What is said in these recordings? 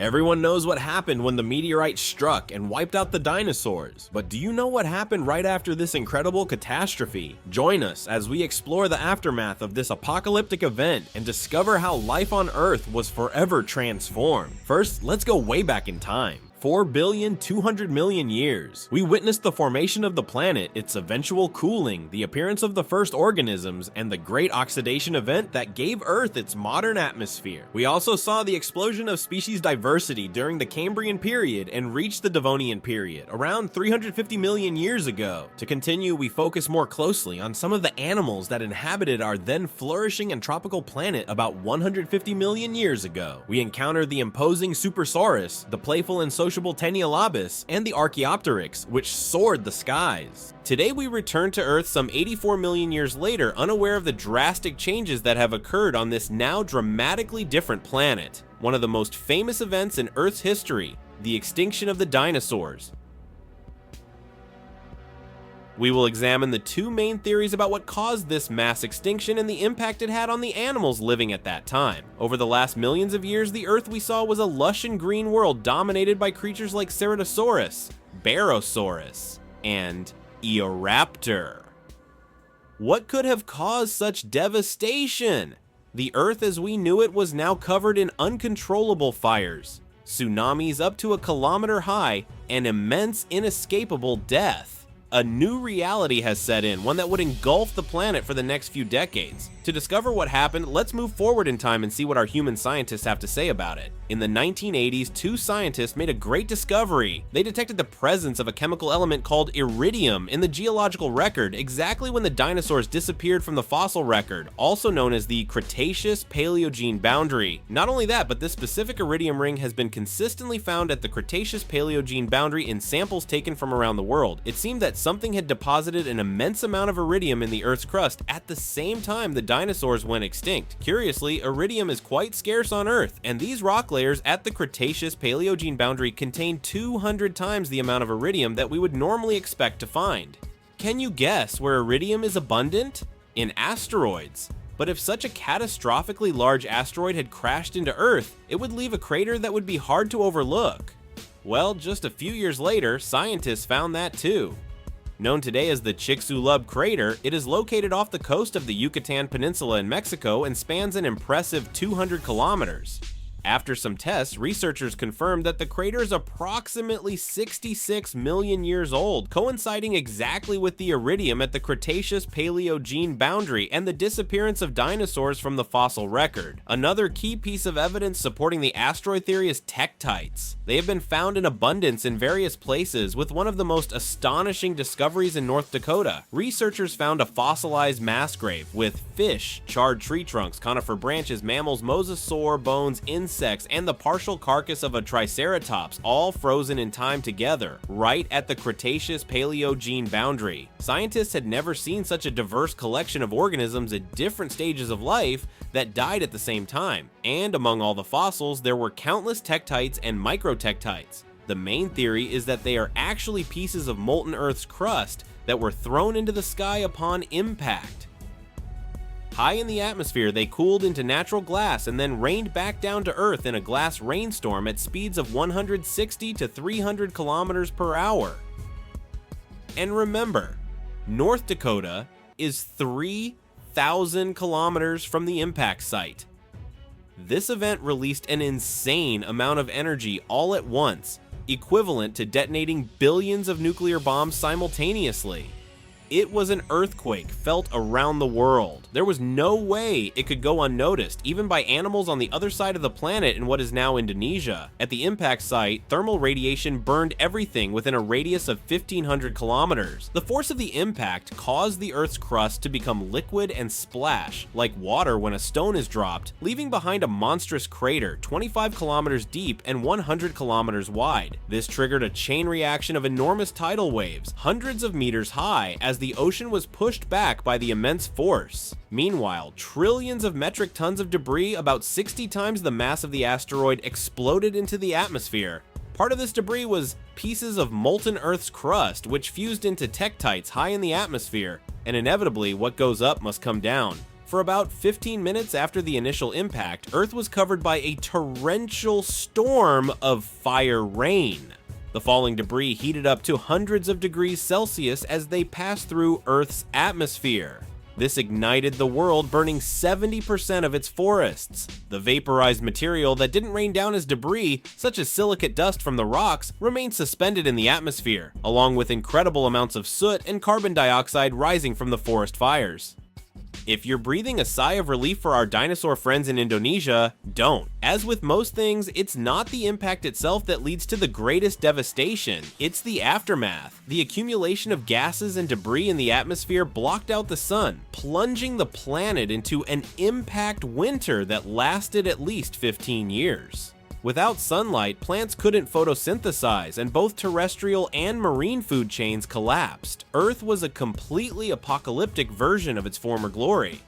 Everyone knows what happened when the meteorite struck and wiped out the dinosaurs, but do you know what happened right after this incredible catastrophe? Join us as we explore the aftermath of this apocalyptic event and discover how life on Earth was forever transformed. First, let's go way back in time. 4,200,000,000 years. We witnessed the formation of the planet, its eventual cooling, the appearance of the first organisms, and the great oxidation event that gave Earth its modern atmosphere. We also saw the explosion of species diversity during the Cambrian period and reached the Devonian period, around 350 million years ago. To continue, we focus more closely on some of the animals that inhabited our then flourishing and tropical planet about 150 million years ago. We encountered the imposing Supersaurus, the playful and sociable Teniolabus, and the Archaeopteryx, which soared the skies. Today we return to Earth some 84 million years later, unaware of the drastic changes that have occurred on this now dramatically different planet. One of the most famous events in Earth's history, the extinction of the dinosaurs. We will examine the two main theories about what caused this mass extinction and the impact it had on the animals living at that time. Over the last millions of years, the Earth we saw was a lush and green world dominated by creatures like Ceratosaurus, Barosaurus, and Eoraptor. What could have caused such devastation? The Earth as we knew it was now covered in uncontrollable fires, tsunamis up to a kilometer high, and immense inescapable death. A new reality has set in, one that would engulf the planet for the next few decades. To discover what happened, let's move forward in time and see what our human scientists have to say about it. In the 1980s, two scientists made a great discovery. They detected the presence of a chemical element called iridium in the geological record, exactly when the dinosaurs disappeared from the fossil record, also known as the Cretaceous-Paleogene boundary. Not only that, but this specific iridium ring has been consistently found at the Cretaceous-Paleogene boundary in samples taken from around the world. It seemed that something had deposited an immense amount of iridium in the Earth's crust at the same time the dinosaurs went extinct. Curiously, iridium is quite scarce on Earth, and these rock layers at the Cretaceous-Paleogene boundary contain 200 times the amount of iridium that we would normally expect to find. Can you guess where iridium is abundant? In asteroids. But if such a catastrophically large asteroid had crashed into Earth, it would leave a crater that would be hard to overlook. Well, just a few years later, scientists found that too. Known today as the Chicxulub crater, it is located off the coast of the Yucatan Peninsula in Mexico and spans an impressive 200 kilometers. After some tests, researchers confirmed that the crater is approximately 66 million years old, coinciding exactly with the iridium at the Cretaceous-Paleogene boundary and the disappearance of dinosaurs from the fossil record. Another key piece of evidence supporting the asteroid theory is tektites. They have been found in abundance in various places, with one of the most astonishing discoveries in North Dakota. Researchers found a fossilized mass grave with fish, charred tree trunks, conifer branches, mammals, mosasaur bones, insects, and the partial carcass of a triceratops, all frozen in time together, right at the Cretaceous-Paleogene boundary. Scientists had never seen such a diverse collection of organisms at different stages of life that died at the same time, and among all the fossils, there were countless tektites and microtektites. The main theory is that they are actually pieces of molten Earth's crust that were thrown into the sky upon impact. High in the atmosphere, they cooled into natural glass and then rained back down to Earth in a glass rainstorm at speeds of 160 to 300 kilometers per hour. And remember, North Dakota is 3,000 kilometers from the impact site. This event released an insane amount of energy all at once, equivalent to detonating billions of nuclear bombs simultaneously. It was an earthquake felt around the world. There was no way it could go unnoticed, even by animals on the other side of the planet in what is now Indonesia. At the impact site, thermal radiation burned everything within a radius of 1,500 kilometers. The force of the impact caused the Earth's crust to become liquid and splash, like water when a stone is dropped, leaving behind a monstrous crater 25 kilometers deep and 100 kilometers wide. This triggered a chain reaction of enormous tidal waves, hundreds of meters high, as the ocean was pushed back by the immense force. Meanwhile, trillions of metric tons of debris, about 60 times the mass of the asteroid, exploded into the atmosphere. Part of this debris was pieces of molten Earth's crust, which fused into tektites high in the atmosphere, and inevitably what goes up must come down. For about 15 minutes after the initial impact, Earth was covered by a torrential storm of fire rain. The falling debris heated up to hundreds of degrees Celsius as they passed through Earth's atmosphere. This ignited the world, burning 70% of its forests. The vaporized material that didn't rain down as debris, such as silicate dust from the rocks, remained suspended in the atmosphere, along with incredible amounts of soot and carbon dioxide rising from the forest fires. If you're breathing a sigh of relief for our dinosaur friends in Indonesia, don't. As with most things, it's not the impact itself that leads to the greatest devastation, it's the aftermath. The accumulation of gases and debris in the atmosphere blocked out the sun, plunging the planet into an impact winter that lasted at least 15 years. Without sunlight, plants couldn't photosynthesize, and both terrestrial and marine food chains collapsed. Earth was a completely apocalyptic version of its former glory.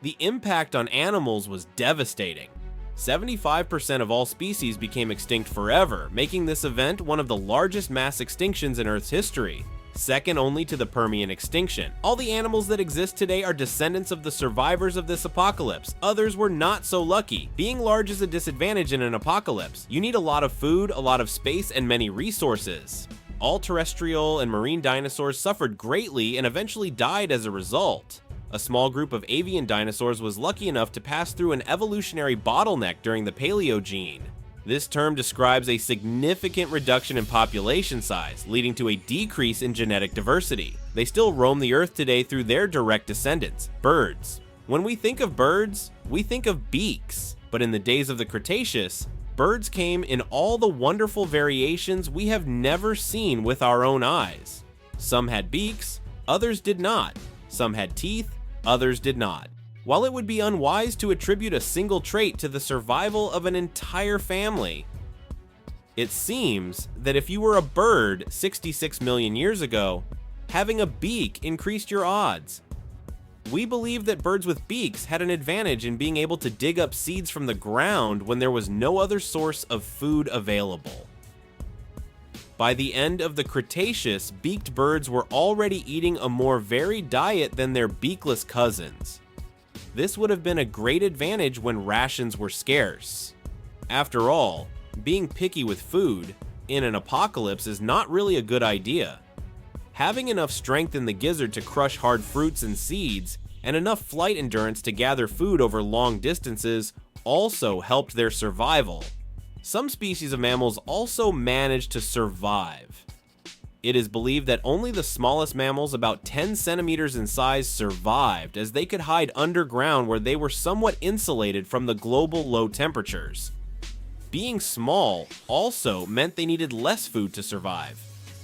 The impact on animals was devastating. 75% of all species became extinct forever, making this event one of the largest mass extinctions in Earth's history, second only to the Permian extinction. All the animals that exist today are descendants of the survivors of this apocalypse. Others were not so lucky. Being large is a disadvantage in an apocalypse. You need a lot of food, a lot of space, and many resources. All terrestrial and marine dinosaurs suffered greatly and eventually died as a result. A small group of avian dinosaurs was lucky enough to pass through an evolutionary bottleneck during the Paleogene. This term describes a significant reduction in population size, leading to a decrease in genetic diversity. They still roam the Earth today through their direct descendants, birds. When we think of birds, we think of beaks. But in the days of the Cretaceous, birds came in all the wonderful variations we have never seen with our own eyes. Some had beaks, others did not. Some had teeth, others did not. While it would be unwise to attribute a single trait to the survival of an entire family, it seems that if you were a bird 66 million years ago, having a beak increased your odds. We believe that birds with beaks had an advantage in being able to dig up seeds from the ground when there was no other source of food available. By the end of the Cretaceous, beaked birds were already eating a more varied diet than their beakless cousins. This would have been a great advantage when rations were scarce. After all, being picky with food in an apocalypse is not really a good idea. Having enough strength in the gizzard to crush hard fruits and seeds, and enough flight endurance to gather food over long distances also helped their survival. Some species of mammals also managed to survive. It is believed that only the smallest mammals, about 10 centimeters in size, survived, as they could hide underground where they were somewhat insulated from the global low temperatures. Being small also meant they needed less food to survive.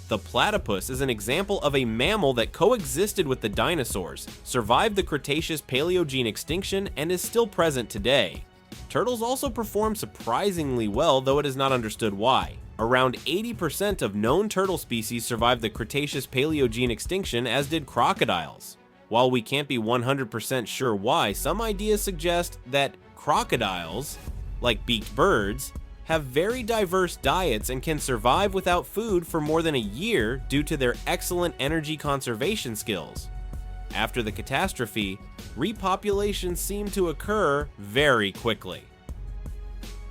The platypus is an example of a mammal that coexisted with the dinosaurs, survived the Cretaceous-Paleogene extinction, and is still present today. Turtles also perform surprisingly well, though it is not understood why. Around 80% of known turtle species survived the Cretaceous-Paleogene extinction, as did crocodiles. While we can't be 100% sure why, some ideas suggest that crocodiles, like beaked birds, have very diverse diets and can survive without food for more than a year due to their excellent energy conservation skills. After the catastrophe, repopulation seemed to occur very quickly.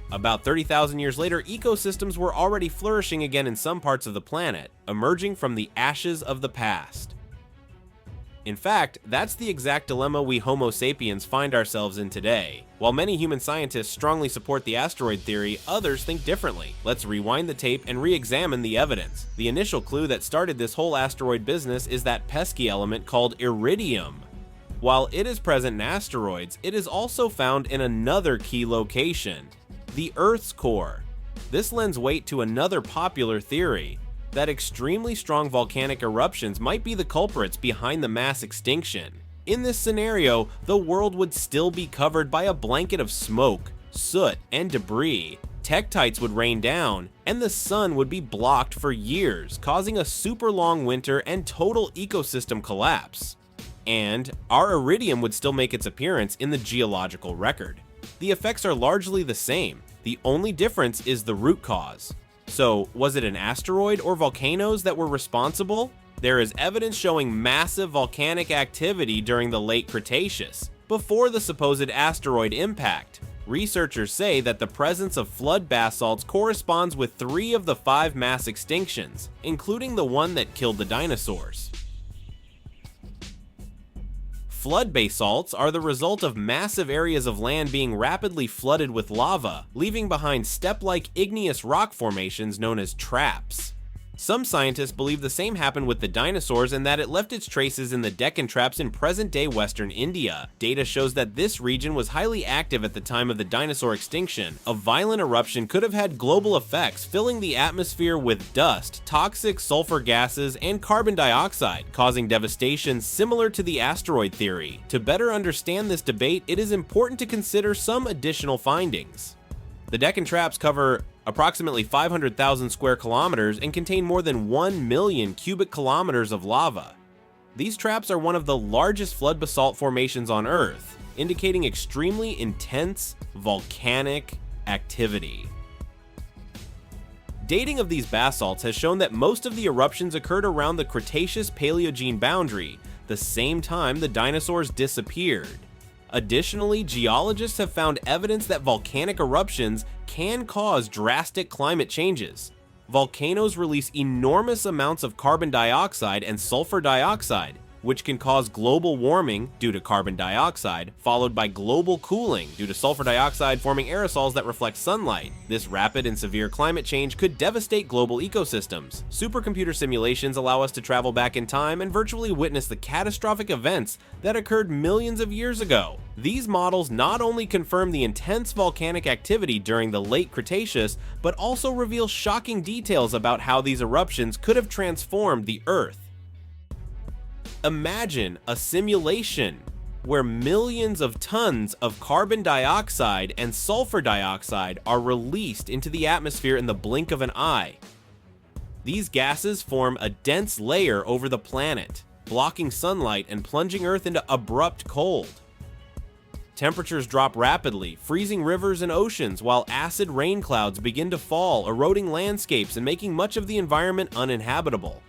About 30,000 years later, ecosystems were already flourishing again in some parts of the planet, emerging from the ashes of the past. In fact, that's the exact dilemma we Homo sapiens find ourselves in today. While many human scientists strongly support the asteroid theory, others think differently. Let's rewind the tape and re-examine the evidence. The initial clue that started this whole asteroid business is that pesky element called iridium. While it is present in asteroids, it is also found in another key location: the Earth's core. This lends weight to another popular theory, that extremely strong volcanic eruptions might be the culprits behind the mass extinction. In this scenario, the world would still be covered by a blanket of smoke, soot, and debris. Tektites would rain down, and the sun would be blocked for years, causing a super long winter and total ecosystem collapse. And our iridium would still make its appearance in the geological record. The effects are largely the same. The only difference is the root cause. So, was it an asteroid or volcanoes that were responsible? There is evidence showing massive volcanic activity during the late Cretaceous. before the supposed asteroid impact. Researchers say that the presence of flood basalts corresponds with 3 of the 5 mass extinctions, including the one that killed the dinosaurs. Flood basalts are the result of massive areas of land being rapidly flooded with lava, leaving behind step-like igneous rock formations known as traps. Some scientists believe the same happened with the dinosaurs and that it left its traces in the Deccan Traps in present-day western India. Data shows that this region was highly active at the time of the dinosaur extinction. A violent eruption could have had global effects, filling the atmosphere with dust, toxic sulfur gases, and carbon dioxide, causing devastation similar to the asteroid theory. To better understand this debate, it is important to consider some additional findings. The Deccan Traps cover approximately 500,000 square kilometers and contain more than 1 million cubic kilometers of lava. These traps are one of the largest flood basalt formations on Earth, indicating extremely intense volcanic activity. Dating of these basalts has shown that most of the eruptions occurred around the Cretaceous-Paleogene boundary, the same time the dinosaurs disappeared. Additionally, geologists have found evidence that volcanic eruptions can cause drastic climate changes. Volcanoes release enormous amounts of carbon dioxide and sulfur dioxide, which can cause global warming due to carbon dioxide, followed by global cooling due to sulfur dioxide forming aerosols that reflect sunlight. This rapid and severe climate change could devastate global ecosystems. Supercomputer simulations allow us to travel back in time and virtually witness the catastrophic events that occurred millions of years ago. These models not only confirm the intense volcanic activity during the late Cretaceous, but also reveal shocking details about how these eruptions could have transformed the Earth. Imagine a simulation where millions of tons of carbon dioxide and sulfur dioxide are released into the atmosphere in the blink of an eye. These gases form a dense layer over the planet, blocking sunlight and plunging Earth into abrupt cold. Temperatures drop rapidly, freezing rivers and oceans, while acid rain clouds begin to fall, eroding landscapes and making much of the environment uninhabitable.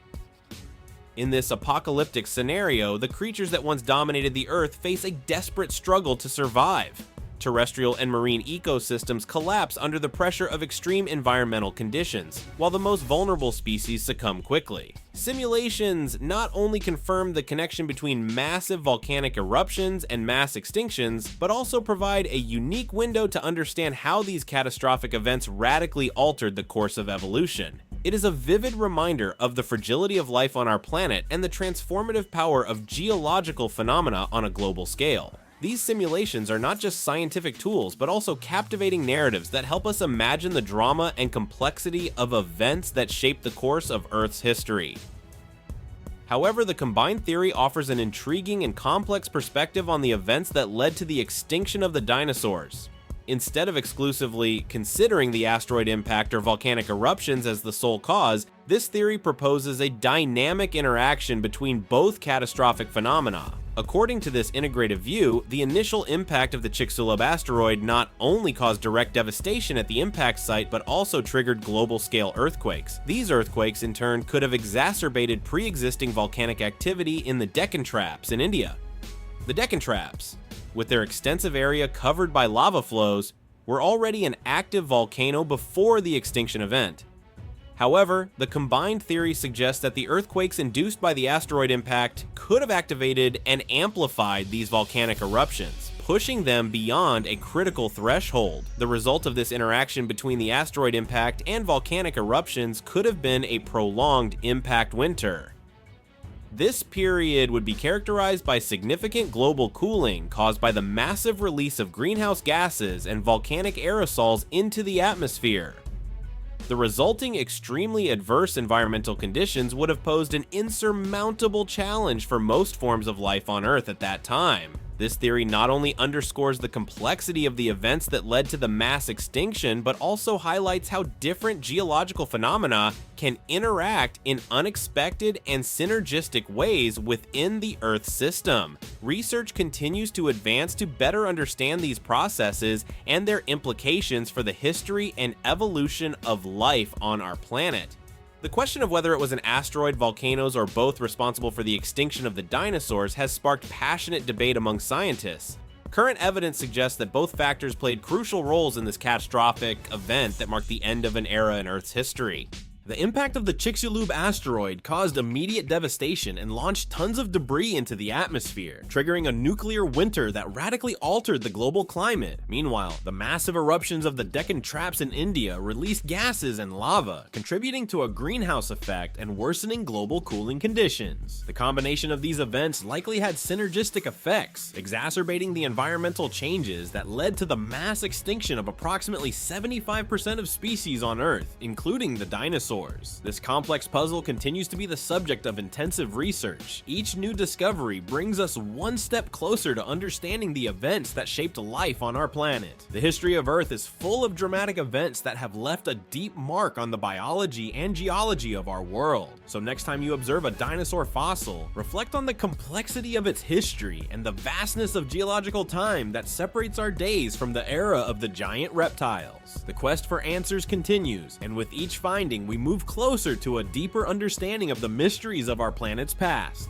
In this apocalyptic scenario, the creatures that once dominated the Earth face a desperate struggle to survive. Terrestrial and marine ecosystems collapse under the pressure of extreme environmental conditions, while the most vulnerable species succumb quickly. Simulations not only confirm the connection between massive volcanic eruptions and mass extinctions, but also provide a unique window to understand how these catastrophic events radically altered the course of evolution. It is a vivid reminder of the fragility of life on our planet and the transformative power of geological phenomena on a global scale. These simulations are not just scientific tools, but also captivating narratives that help us imagine the drama and complexity of events that shape the course of Earth's history. However, the combined theory offers an intriguing and complex perspective on the events that led to the extinction of the dinosaurs. Instead of exclusively considering the asteroid impact or volcanic eruptions as the sole cause, this theory proposes a dynamic interaction between both catastrophic phenomena. According to this integrative view, the initial impact of the Chicxulub asteroid not only caused direct devastation at the impact site, but also triggered global-scale earthquakes. These earthquakes, in turn, could have exacerbated pre-existing volcanic activity in the Deccan Traps in India. The Deccan Traps, with their extensive area covered by lava flows, were already an active volcano before the extinction event. However, the combined theory suggests that the earthquakes induced by the asteroid impact could have activated and amplified these volcanic eruptions, pushing them beyond a critical threshold. The result of this interaction between the asteroid impact and volcanic eruptions could have been a prolonged impact winter. This period would be characterized by significant global cooling caused by the massive release of greenhouse gases and volcanic aerosols into the atmosphere. The resulting extremely adverse environmental conditions would have posed an insurmountable challenge for most forms of life on Earth at that time. This theory not only underscores the complexity of the events that led to the mass extinction, but also highlights how different geological phenomena can interact in unexpected and synergistic ways within the Earth system. Research continues to advance to better understand these processes and their implications for the history and evolution of life on our planet. The question of whether it was an asteroid, volcanoes, or both responsible for the extinction of the dinosaurs has sparked passionate debate among scientists. Current evidence suggests that both factors played crucial roles in this catastrophic event that marked the end of an era in Earth's history. The impact of the Chicxulub asteroid caused immediate devastation and launched tons of debris into the atmosphere, triggering a nuclear winter that radically altered the global climate. Meanwhile, the massive eruptions of the Deccan Traps in India released gases and lava, contributing to a greenhouse effect and worsening global cooling conditions. The combination of these events likely had synergistic effects, exacerbating the environmental changes that led to the mass extinction of approximately 75% of species on Earth, including the dinosaurs. This complex puzzle continues to be the subject of intensive research. Each new discovery brings us one step closer to understanding the events that shaped life on our planet. The history of Earth is full of dramatic events that have left a deep mark on the biology and geology of our world. So next time you observe a dinosaur fossil, reflect on the complexity of its history and the vastness of geological time that separates our days from the era of the giant reptiles. The quest for answers continues, and with each finding we move closer to a deeper understanding of the mysteries of our planet's past.